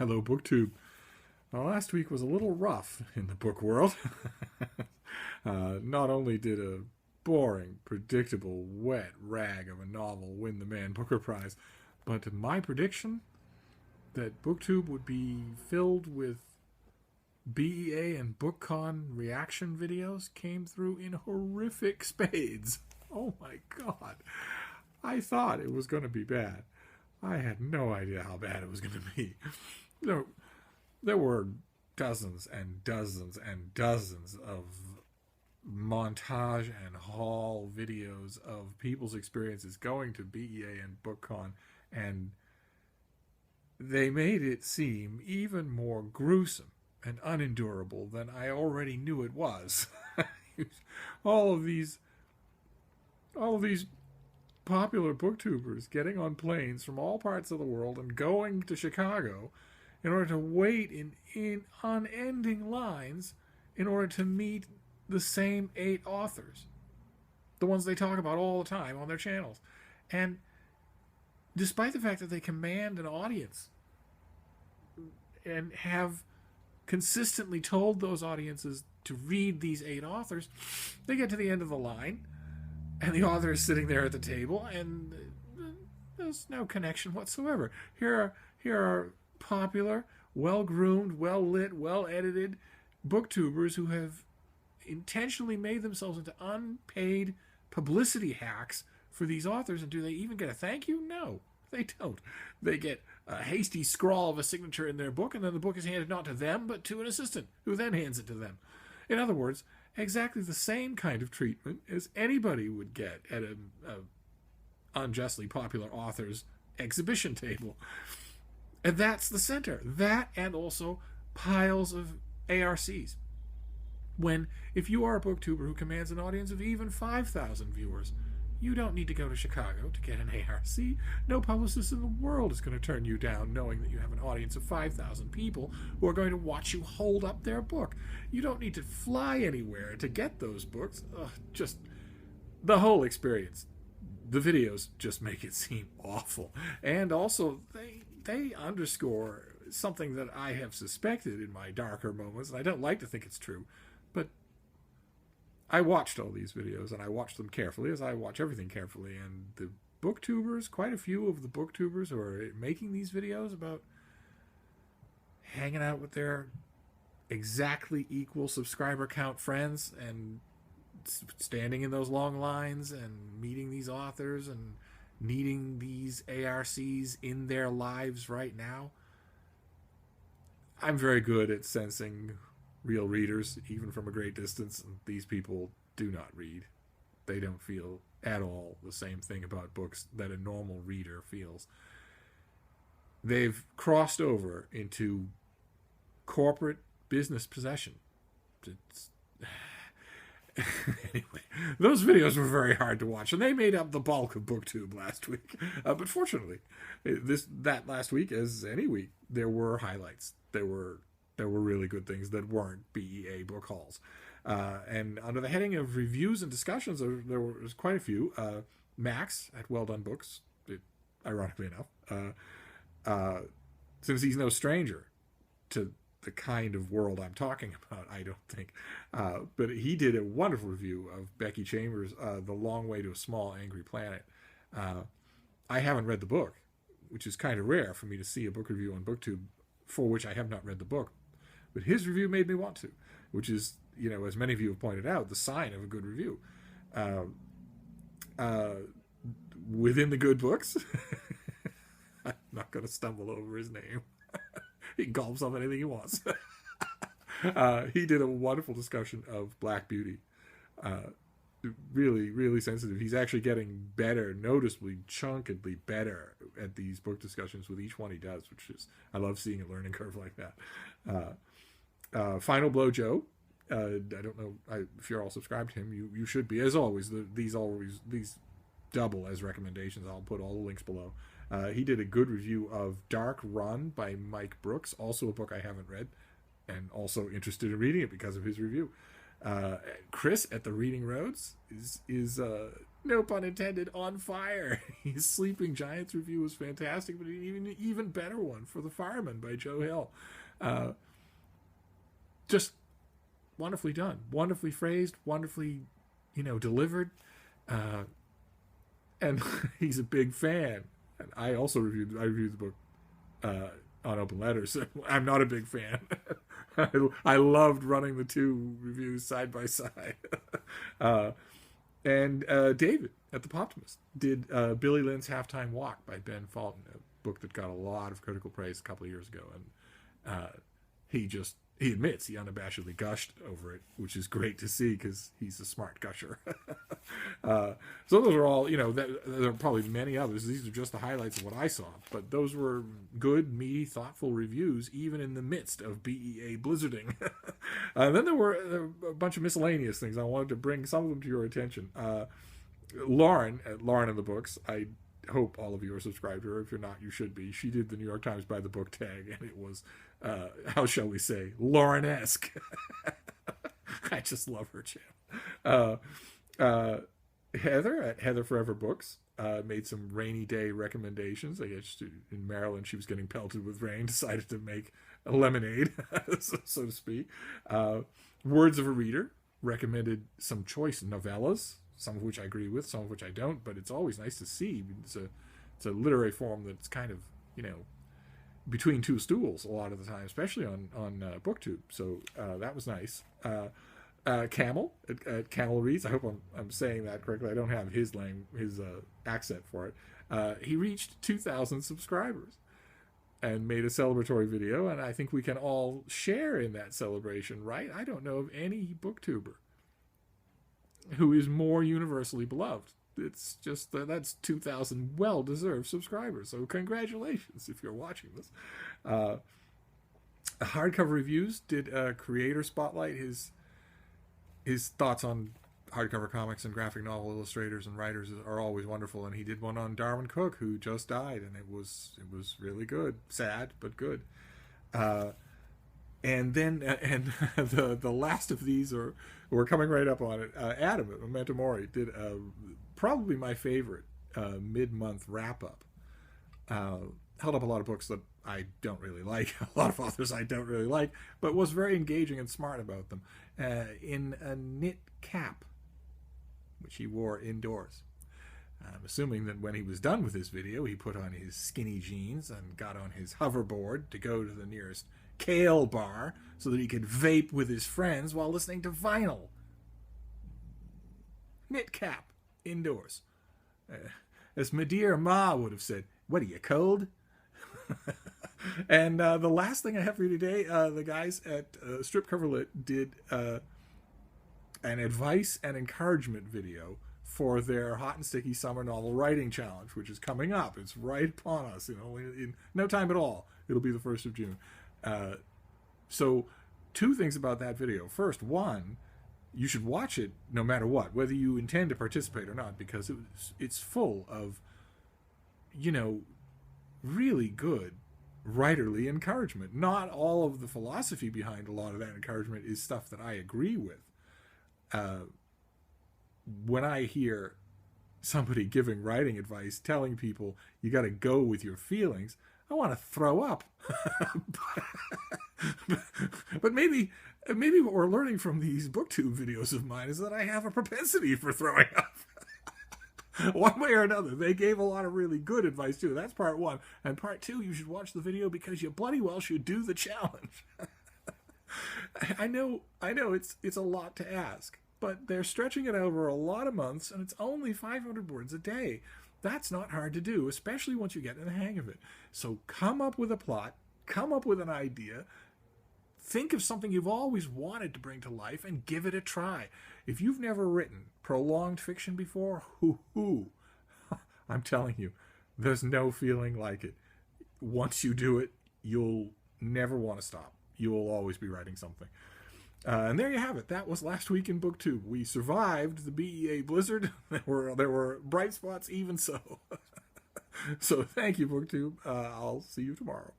Hello, BookTube. Well, last week was a little rough in the book world. Not only did a boring, predictable, wet rag of a novel win the Man Booker Prize, but my prediction that BookTube would be filled with BEA and BookCon reaction videos came through in horrific spades. Oh my god. I thought it was going to be bad. I had no idea how bad it was going to be. There were dozens and dozens and dozens of montage and haul videos of people's experiences going to BEA and BookCon, and they made it seem even more gruesome and unendurable than I already knew it was. all of these popular booktubers getting on planes from all parts of the world and going to Chicago in order to wait in unending lines in order to meet the same 8 authors, the ones they talk about all the time on their channels. And despite the fact that they command an audience and have consistently told those audiences to read these 8 authors, they get to the end of the line and the author is sitting there at the table and there's no connection whatsoever. Here are popular, well-groomed, well-lit, well-edited booktubers who have intentionally made themselves into unpaid publicity hacks for these authors. And do they even get a thank you? No, they don't. They get a hasty scrawl of a signature in their book, and then the book is handed not to them, but to an assistant, who then hands it to them. In other words, exactly the same kind of treatment as anybody would get at a unjustly popular author's exhibition table. And that's the center. That, and also piles of ARCs. When, if you are a booktuber who commands an audience of even 5,000 viewers, you don't need to go to Chicago to get an ARC. No publicist in the world is going to turn you down knowing that you have an audience of 5,000 people who are going to watch you hold up their book. You don't need to fly anywhere to get those books. Just the whole experience. The videos just make it seem awful. And also, they underscore something that I have suspected in my darker moments, and I don't like to think it's true, but I watched all these videos, and I watched them carefully, as I watch everything carefully, and the booktubers, quite a few of the booktubers who are making these videos about hanging out with their exactly equal subscriber count friends and standing in those long lines and meeting these authors and needing these ARCs in their lives right now. I'm very good at sensing real readers, even from a great distance, and these people do not read. They don't feel at all the same thing about books that a normal reader feels. They've crossed over into corporate business possession. Anyway, those videos were very hard to watch, and they made up the bulk of BookTube last week. But fortunately, that last week, as any week, there were highlights. There were really good things that weren't BEA book hauls. And under the heading of reviews and discussions, there was quite a few. Max at Well Done Books, ironically enough, since he's no stranger to the kind of world I'm talking about, I don't think. But he did a wonderful review of Becky Chambers' The Long Way to a Small Angry Planet. I haven't read the book, which is kind of rare for me to see a book review on BookTube for which I have not read the book. But his review made me want to, which is, as many of you have pointed out, the sign of a good review. Within the good books, I'm not going to stumble over his name. He can call himself anything he wants. He did a wonderful discussion of Black Beauty. Really, really sensitive. He's actually getting better, noticeably, chunkedly better at these book discussions with each one he does, which is, I love seeing a learning curve like that. Final Blow Joe. I don't know if you're all subscribed to him. You should be. As always, these double as recommendations. I'll put all the links below. He did a good review of Dark Run by Mike Brooks, also a book I haven't read, and also interested in reading it because of his review. Chris at the Reading Rhodes is no pun intended, on fire. His Sleeping Giants review was fantastic, but an even better one for The Fireman by Joe Hill. Just wonderfully done, wonderfully phrased, wonderfully, delivered. And he's a big fan. And I also reviewed the book on Open Letters. I'm not a big fan. I loved running the two reviews side by side. And David at the Poptimist did Billy Lynn's Halftime Walk by Ben Fulton, a book that got a lot of critical praise a couple of years ago. And he admits he unabashedly gushed over it, which is great to see because he's a smart gusher. So those are all, there are probably many others. These are just the highlights of what I saw. But those were good, meaty, thoughtful reviews, even in the midst of BEA blizzarding. Then there were a bunch of miscellaneous things. I wanted to bring some of them to your attention. Lauren, at Lauren in the Books, I hope all of you are subscribed to her. If you're not, you should be. She did the New York Times by the Book tag, and it was, how shall we say, Lauren-esque. I just love her channel. Heather at Heather Forever Books made some rainy day recommendations. I guess in Maryland she was getting pelted with rain, decided to make a lemonade, so to speak. Words of a Reader recommended some choice novellas, some of which I agree with, some of which I don't, but it's always nice to see. It's a literary form that's kind of, between two stools a lot of the time, especially on BookTube. So that was nice. Camel at Camel Reads. I hope I'm saying that correctly. I don't have his accent for it. He reached 2,000 subscribers and made a celebratory video, and I think we can all share in that celebration, right? I don't know of any booktuber who is more universally beloved. It's just that's 2,000 well-deserved subscribers. So congratulations if you're watching this. Hardcover Reviews did a creator spotlight. His thoughts on hardcover comics and graphic novel illustrators and writers are always wonderful, and he did one on Darwyn Cooke, who just died, and it was really good. Sad, but good. And then the last of these we're coming right up on it. Adam at Mementomori did probably my favorite mid-month wrap-up. Held up a lot of books that I don't really like, a lot of authors I don't really like, but was very engaging and smart about them. In a knit cap, which he wore indoors. I'm assuming that when he was done with this video, he put on his skinny jeans and got on his hoverboard to go to the nearest kale bar so that he could vape with his friends while listening to vinyl. Knit cap, indoors. As my dear Ma would have said, "What are you, cold?" And the last thing I have for you today, the guys at Strip Cover Lit did an advice and encouragement video for their Hot and Sticky Summer Novel Writing Challenge, which is coming up. It's right upon us, in no time at all. It'll be the 1st of June. So two things about that video. First, one, you should watch it no matter what, whether you intend to participate or not, because it's full of, really good writerly encouragement. Not all of the philosophy behind a lot of that encouragement is stuff that I agree with. When I hear somebody giving writing advice, telling people you got to go with your feelings, I want to throw up. But maybe what we're learning from these BookTube videos of mine is that I have a propensity for throwing up. One way or another. They gave a lot of really good advice too. That's part one. And part two, you should watch the video because you bloody well should do the challenge. I know it's a lot to ask, but they're stretching it over a lot of months, and it's only 500 words a day. That's not hard to do, especially once you get in the hang of it. So come up with a plot, come up with an idea, think of something you've always wanted to bring to life, and give it a try. If you've never written prolonged fiction before, I'm telling you, there's no feeling like it. Once you do it, you'll never want to stop. You will always be writing something. And there you have it. That was last week in BookTube. We survived the BEA blizzard. There were bright spots even so. So thank you, BookTube. I'll see you tomorrow.